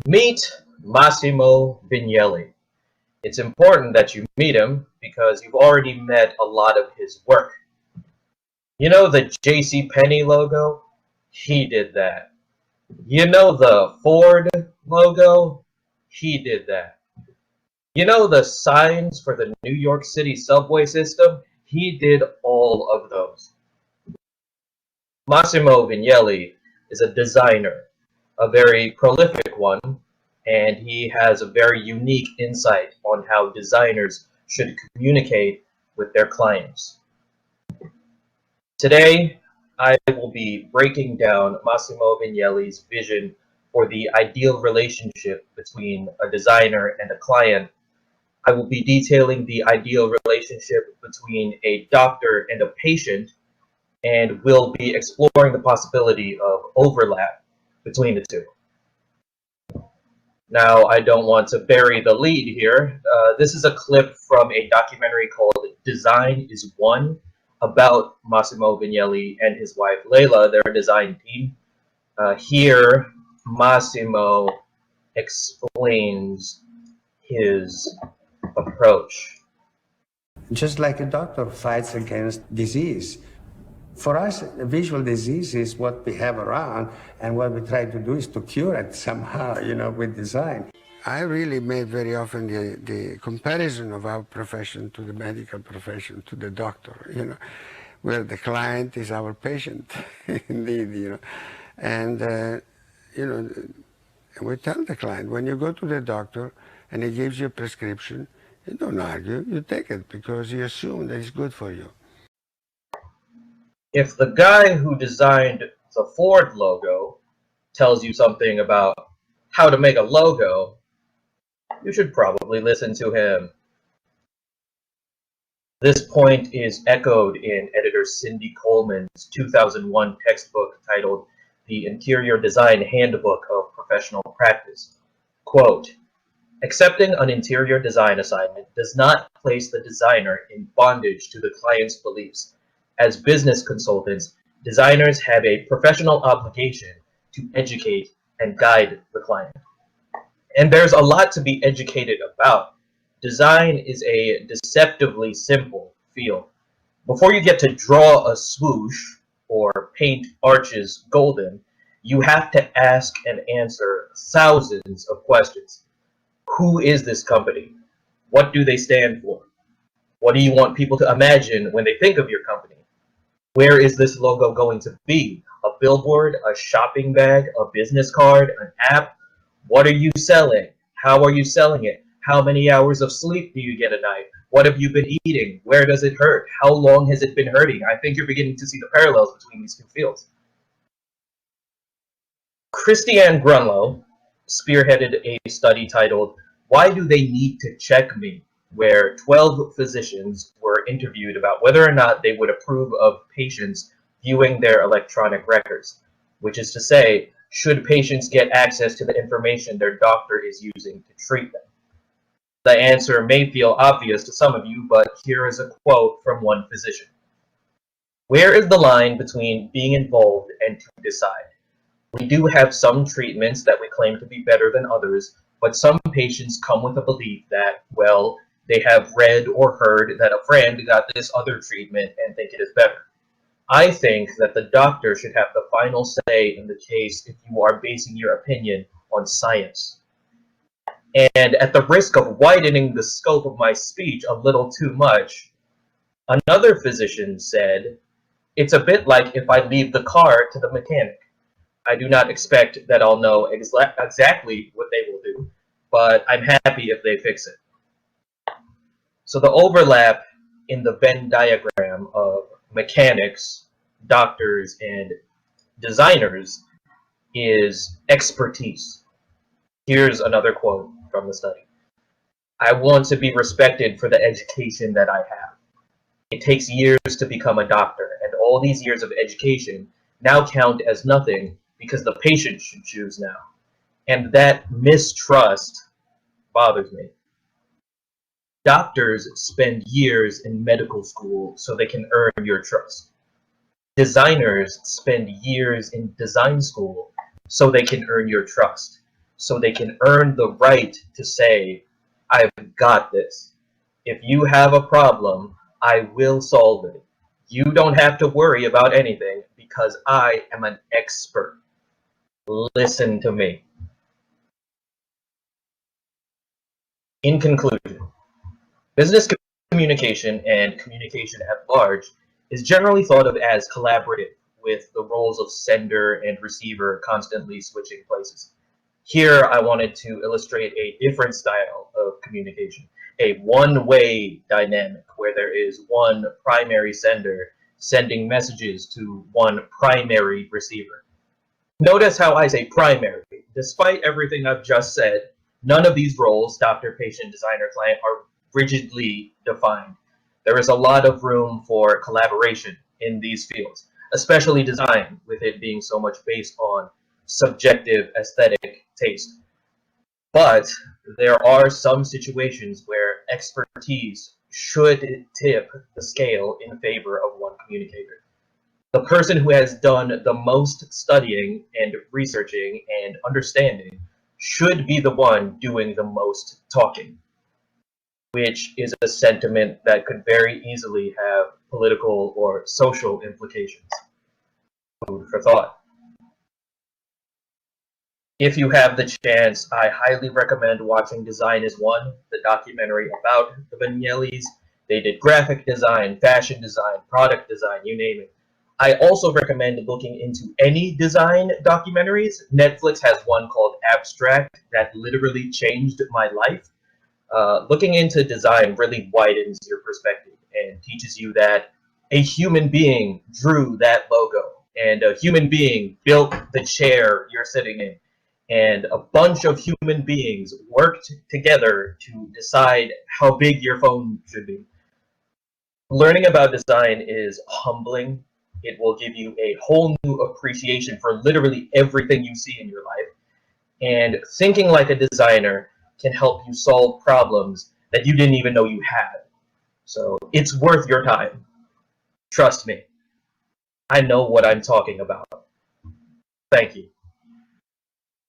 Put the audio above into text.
Meet Massimo Vignelli. It's important that you meet him because you've already met a lot of his work. You know the J.C. Penney logo? He did that. You know the Ford logo? He did that. You know the signs for the New York City subway system? He did all of those. Massimo Vignelli is a designer, a very prolific one, and he has a very unique insight on how designers should communicate with their clients. Today, I will be breaking down Massimo Vignelli's vision for the ideal relationship between a designer and a client. I will be detailing the ideal relationship between a doctor and a patient, and we'll be exploring the possibility of overlap between the two. Now, I don't want to bury the lead here. This is a clip from a documentary called Design is One about Massimo Vignelli and his wife Leila, their design team. Here, Massimo explains his approach. Just like a doctor fights against disease. For us, visual disease is what we have around, and what we try to do is to cure it somehow, with design. I really make very often the comparison of our profession to the medical profession, to the doctor, where the client is our patient, indeed, And, we tell the client, when you go to the doctor and he gives you a prescription, you don't argue, you take it because you assume that it's good for you. If the guy who designed the Ford logo tells you something about how to make a logo, you should probably listen to him. This point is echoed in editor Cindy Coleman's 2001 textbook titled The Interior Design Handbook of Professional Practice. Quote, accepting an interior design assignment does not place the designer in bondage to the client's beliefs. As business consultants, designers have a professional obligation to educate and guide the client. And there's a lot to be educated about. Design is a deceptively simple field. Before you get to draw a swoosh or paint arches golden, you have to ask and answer thousands of questions. Who is this company? What do they stand for? What do you want people to imagine when they think of your company? Where is this logo going to be? A billboard, a shopping bag, a business card, an app? What are you selling? How are you selling it? How many hours of sleep do you get a night? What have you been eating? Where does it hurt? How long has it been hurting? I think you're beginning to see the parallels between these two fields. Christiane Grunlow spearheaded a study titled, Why Do They Need to Check Me?, where 12 physicians were interviewed about whether or not they would approve of patients viewing their electronic records, which is to say, should patients get access to the information their doctor is using to treat them? The answer may feel obvious to some of you, but here is a quote from one physician. Where is the line between being involved and to decide? We do have some treatments that we claim to be better than others, but some patients come with a belief that, well, they have read or heard that a friend got this other treatment and think it is better. I think that the doctor should have the final say in the case if you are basing your opinion on science. And at the risk of widening the scope of my speech a little too much, another physician said, it's a bit like if I leave the car to the mechanic. I do not expect that I'll know exactly what they will do, but I'm happy if they fix it. So the overlap in the Venn diagram of mechanics, doctors, and designers is expertise. Here's another quote from the study. I want to be respected for the education that I have. It takes years to become a doctor, and all these years of education now count as nothing because the patient should choose now. And that mistrust bothers me. Doctors spend years in medical school so they can earn your trust. Designers spend years in design school so they can earn your trust. so they can earn the right to say, I've got this. If you have a problem, I will solve it. You don't have to worry about anything because I am an expert. Listen to me. In conclusion, business communication and communication at large is generally thought of as collaborative, with the roles of sender and receiver constantly switching places. Here, I wanted to illustrate a different style of communication, a one-way dynamic where there is one primary sender sending messages to one primary receiver. Notice how I say primary. Despite everything I've just said, none of these roles, doctor, patient, designer, client, are rigidly defined. There is a lot of room for collaboration in these fields, especially design, with it being so much based on subjective aesthetic taste. But there are some situations where expertise should tip the scale in favor of one communicator. The person who has done the most studying and researching and understanding should be the one doing the most talking, which is a sentiment that could very easily have political or social implications. Food for thought. If you have the chance, I highly recommend watching Design is One, the documentary about the Vignellis. They did graphic design, fashion design, product design, you name it. I also recommend looking into any design documentaries. Netflix has one called Abstract that literally changed my life. Looking into design really widens your perspective and teaches you that a human being drew that logo, and a human being built the chair you're sitting in, and a bunch of human beings worked together to decide how big your phone should be. Learning about design is humbling. It will give you a whole new appreciation for literally everything you see in your life. And thinking like a designer can help you solve problems that you didn't even know you had. So it's worth your time. Trust me. I know what I'm talking about. Thank you.